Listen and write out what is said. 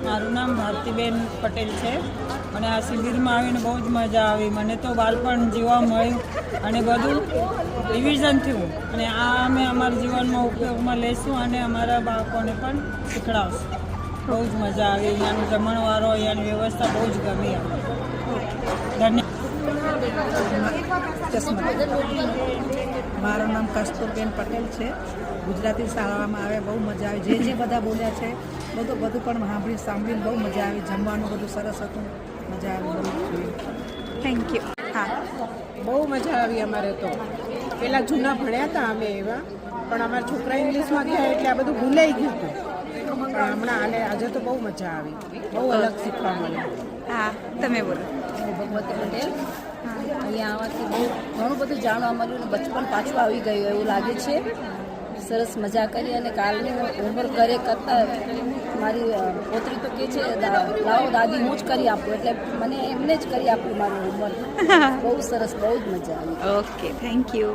મારું નામ ભારતીબેન પટેલ છે અને આ શિબિરમાં આવીને બહુ જ મજા આવી. મને તો બાળપણ જીવવા મળ્યું અને બધું રિવિઝન થયું અને આ અમે અમારા જીવનમાં ઉપયોગમાં લઈશું અને અમારા બાળકોને પણ શીખડાવશું. બહુ જ મજા આવી. અહીંયાનું જમણવારો, અહીંયાની વ્યવસ્થા બહુ જ ગમી. મારું નામ કસ્તુરબેન પટેલ છે. ગુજરાતી શાળામાં આવે બહુ મજા આવી. જે બધા બોલ્યા છે બધું પણ સાંભળીને બહુ મજા આવી. જમવાનું બધું સરસ હતું. મજા આવી. Thank you. હા, બહુ મજા આવી. અમારે તો પહેલાં જૂના ભણ્યા હતા અમે એવા, પણ અમારા છોકરા ઇંગ્લિશમાં ગયા એટલે આ બધું ભૂલાઈ ગયું હતું. પણ હમણાં આજે તો બહુ મજા આવી. બહુ અલગ શીખવા મળ્યું. હા, તમે બોલો. ભગવતી પટેલ. અહીંયા આવવાથી બહુ ઘણું બધું જાણવા મળ્યું અને બચપન પાછું આવી ગયું એવું લાગે છે. સરસ મજા કરી અને કાલની હોમવર્ક ઘરે કરતાં મારી પોતરી તો કહે છે લાવો દાદી હું જ કરી આપું, એટલે મને એમને જ કરી આપ્યું મારું હોમવર્ક. બહુ સરસ, બહુ જ મજા આવી. Okay, thank you.